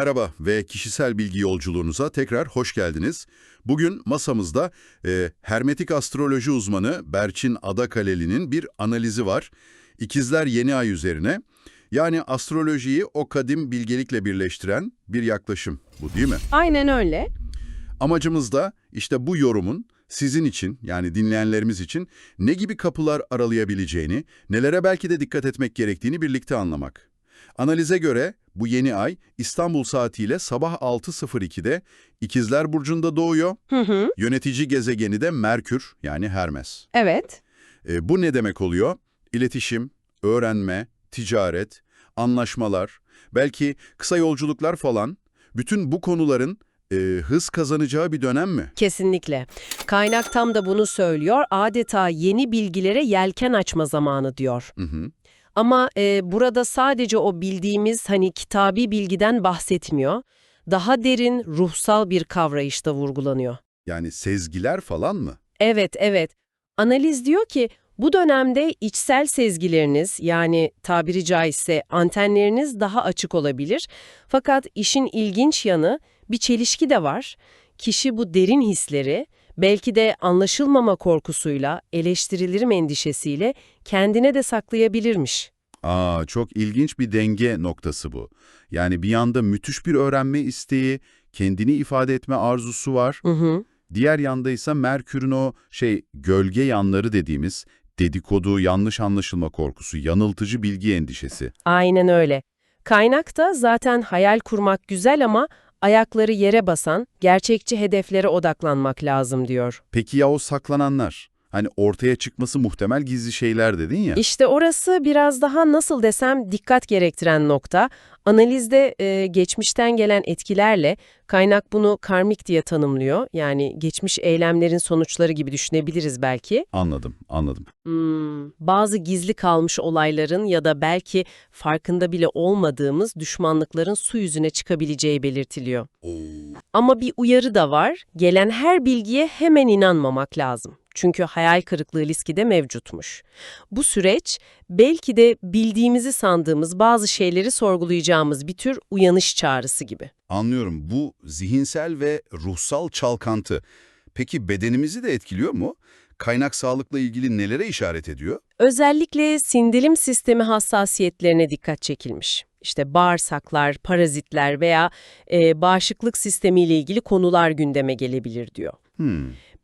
Merhaba ve kişisel bilgi yolculuğunuza tekrar hoş geldiniz. Bugün masamızda hermetik astroloji uzmanı Berçin Adakaleli'nin bir analizi var. İkizler Yeni Ay üzerine. Yani astrolojiyi o kadim bilgelikle birleştiren bir yaklaşım bu, değil mi? Aynen öyle. Amacımız da işte bu yorumun sizin için, yani dinleyenlerimiz için ne gibi kapılar aralayabileceğini, nelere belki de dikkat etmek gerektiğini birlikte anlamak. Analize göre bu yeni ay İstanbul saatiyle sabah 6.02'de İkizler Burcu'nda doğuyor. Yönetici gezegeni de Merkür, yani Hermes. Evet. Bu ne demek oluyor? İletişim, öğrenme, ticaret, anlaşmalar, belki kısa yolculuklar falan, bütün bu konuların hız kazanacağı bir dönem mi? Kesinlikle. Kaynak tam da bunu söylüyor. Adeta yeni bilgilere yelken açma zamanı diyor. Hı hı. Ama burada sadece o bildiğimiz kitabi bilgiden bahsetmiyor. Daha derin ruhsal bir kavrayışta vurgulanıyor. Yani sezgiler falan mı? Evet, evet. Analiz diyor ki bu dönemde içsel sezgileriniz, yani tabiri caizse antenleriniz daha açık olabilir. Fakat işin ilginç yanı, bir çelişki de var. Kişi bu derin hisleri belki de anlaşılmama korkusuyla, eleştirilirim endişesiyle kendine de saklayabilirmiş. Çok ilginç bir denge noktası bu. Yani bir yanda müthiş bir öğrenme isteği, kendini ifade etme arzusu var. Hı hı. Diğer yanda ise Merkür'ün o gölge yanları dediğimiz dedikodu, yanlış anlaşılma korkusu, yanıltıcı bilgi endişesi. Aynen öyle. Kaynakta zaten hayal kurmak güzel ama ayakları yere basan, gerçekçi hedeflere odaklanmak lazım diyor. Peki ya o saklananlar? Hani ortaya çıkması muhtemel gizli şeyler dedin ya. İşte orası biraz daha nasıl desem dikkat gerektiren nokta. Analizde geçmişten gelen etkilerle kaynak bunu karmik diye tanımlıyor. Yani geçmiş eylemlerin sonuçları gibi düşünebiliriz belki. Anladım, anladım. Bazı gizli kalmış olayların ya da belki farkında bile olmadığımız düşmanlıkların su yüzüne çıkabileceği belirtiliyor. Ama bir uyarı da var. Gelen her bilgiye hemen inanmamak lazım. Çünkü hayal kırıklığı riski de mevcutmuş. Bu süreç belki de bildiğimizi sandığımız bazı şeyleri sorgulayacağımız bir tür uyanış çağrısı gibi. Anlıyorum. Bu zihinsel ve ruhsal çalkantı. Peki bedenimizi de etkiliyor mu? Kaynak sağlıkla ilgili nelere işaret ediyor? Özellikle sindirim sistemi hassasiyetlerine dikkat çekilmiş. İşte bağırsaklar, parazitler veya bağışıklık sistemiyle ilgili konular gündeme gelebilir diyor.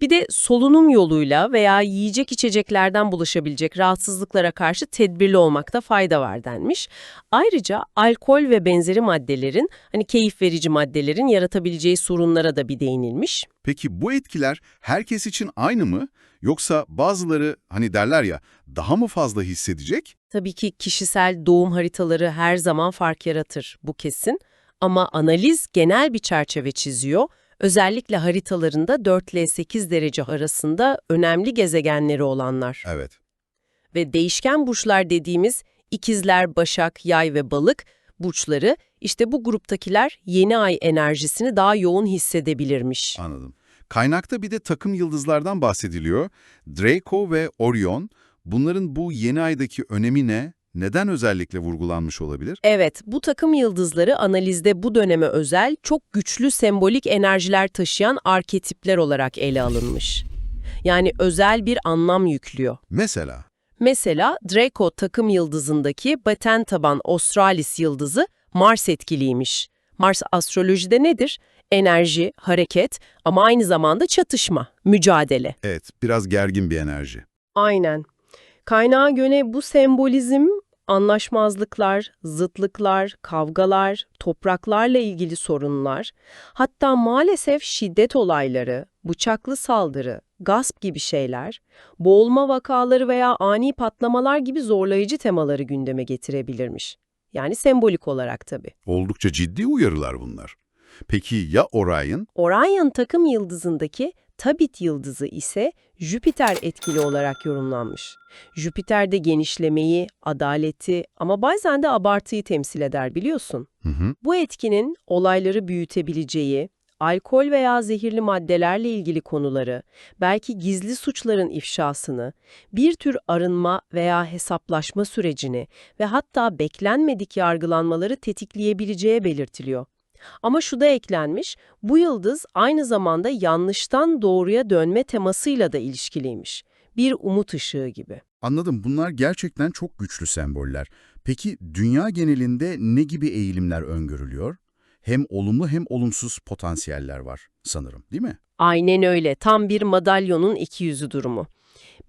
Bir de solunum yoluyla veya yiyecek içeceklerden bulaşabilecek rahatsızlıklara karşı tedbirli olmakta fayda var denmiş. Ayrıca alkol ve benzeri maddelerin, keyif verici maddelerin yaratabileceği sorunlara da bir değinilmiş. Peki bu etkiler herkes için aynı mı? Yoksa bazıları derler ya daha mı fazla hissedecek? Tabii ki kişisel doğum haritaları her zaman fark yaratır, bu kesin. Ama analiz genel bir çerçeve çiziyor. Özellikle haritalarında 4 ile 8 derece arasında önemli gezegenleri olanlar. Evet. Ve değişken burçlar dediğimiz ikizler, başak, yay ve balık burçları, işte bu gruptakiler yeni ay enerjisini daha yoğun hissedebilirmiş. Anladım. Kaynakta bir de takım yıldızlardan bahsediliyor. Draco ve Orion, bunların bu yeni aydaki önemi ne? Neden özellikle vurgulanmış olabilir? Evet, bu takım yıldızları analizde bu döneme özel çok güçlü sembolik enerjiler taşıyan arketipler olarak ele alınmış. Yani özel bir anlam yüklüyor. Mesela Draco takım yıldızındaki Baten taban Australis yıldızı Mars etkiliymiş. Mars astrolojide nedir? Enerji, hareket ama aynı zamanda çatışma, mücadele. Evet, biraz gergin bir enerji. Aynen. Kaynağa göre bu sembolizm anlaşmazlıklar, zıtlıklar, kavgalar, topraklarla ilgili sorunlar, hatta maalesef şiddet olayları, bıçaklı saldırı, gasp gibi şeyler, boğulma vakaları veya ani patlamalar gibi zorlayıcı temaları gündeme getirebilirmiş. Yani sembolik olarak tabii. Oldukça ciddi uyarılar bunlar. Peki ya Orion? Orion takım yıldızındaki Tabit yıldızı ise Jüpiter etkili olarak yorumlanmış. Jüpiter de genişlemeyi, adaleti ama bazen de abartıyı temsil eder biliyorsun. Bu etkinin olayları büyütebileceği, alkol veya zehirli maddelerle ilgili konuları, belki gizli suçların ifşasını, bir tür arınma veya hesaplaşma sürecini ve hatta beklenmedik yargılanmaları tetikleyebileceği belirtiliyor. Ama şu da eklenmiş, bu yıldız aynı zamanda yanlıştan doğruya dönme temasıyla da ilişkiliymiş. Bir umut ışığı gibi. Anladım. Bunlar gerçekten çok güçlü semboller. Peki dünya genelinde ne gibi eğilimler öngörülüyor? Hem olumlu hem olumsuz potansiyeller var sanırım, değil mi? Aynen öyle, tam bir madalyonun iki yüzü durumu.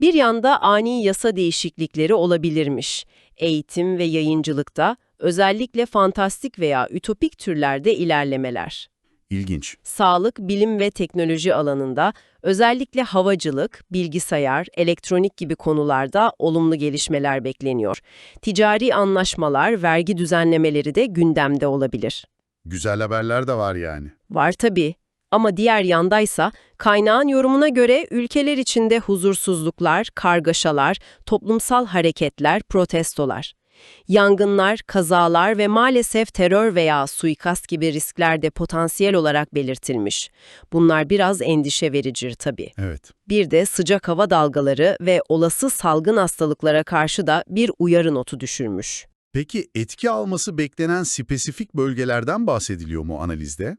Bir yanda ani yasa değişiklikleri olabilirmiş. Eğitim ve yayıncılıkta, özellikle fantastik veya ütopik türlerde ilerlemeler. İlginç. Sağlık, bilim ve teknoloji alanında, özellikle havacılık, bilgisayar, elektronik gibi konularda olumlu gelişmeler bekleniyor. Ticari anlaşmalar, vergi düzenlemeleri de gündemde olabilir. Güzel haberler de var yani. Var tabii. Ama diğer yandaysa kaynağın yorumuna göre ülkeler içinde huzursuzluklar, kargaşalar, toplumsal hareketler, protestolar. Yangınlar, kazalar ve maalesef terör veya suikast gibi riskler de potansiyel olarak belirtilmiş. Bunlar biraz endişe verici tabii. Evet. Bir de sıcak hava dalgaları ve olası salgın hastalıklara karşı da bir uyarı notu düşürmüş. Peki etki alması beklenen spesifik bölgelerden bahsediliyor mu analizde?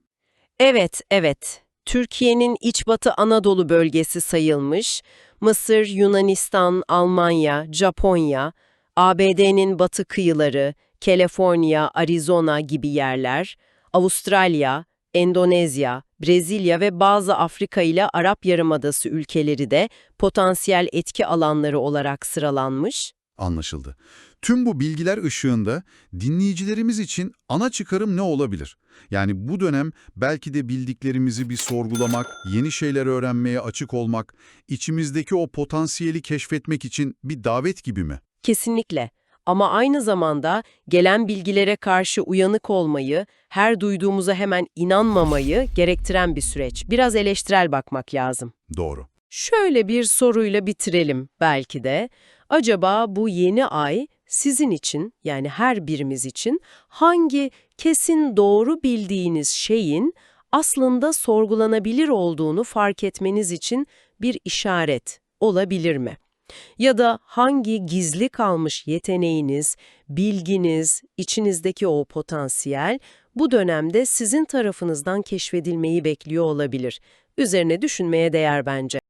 Evet. Türkiye'nin İç Batı Anadolu bölgesi sayılmış, Mısır, Yunanistan, Almanya, Japonya, ABD'nin batı kıyıları, Kaliforniya, Arizona gibi yerler, Avustralya, Endonezya, Brezilya ve bazı Afrika ile Arap Yarımadası ülkeleri de potansiyel etki alanları olarak sıralanmış. Anlaşıldı. Tüm bu bilgiler ışığında dinleyicilerimiz için ana çıkarım ne olabilir? Yani bu dönem belki de bildiklerimizi bir sorgulamak, yeni şeyler öğrenmeye açık olmak, içimizdeki o potansiyeli keşfetmek için bir davet gibi mi? Kesinlikle. Ama aynı zamanda gelen bilgilere karşı uyanık olmayı, her duyduğumuza hemen inanmamayı gerektiren bir süreç. Biraz eleştirel bakmak lazım. Doğru. Şöyle bir soruyla bitirelim belki de. Acaba bu yeni ay sizin için, yani her birimiz için hangi kesin doğru bildiğiniz şeyin aslında sorgulanabilir olduğunu fark etmeniz için bir işaret olabilir mi? Ya da hangi gizli kalmış yeteneğiniz, bilginiz, içinizdeki o potansiyel bu dönemde sizin tarafınızdan keşfedilmeyi bekliyor olabilir? Üzerine düşünmeye değer bence.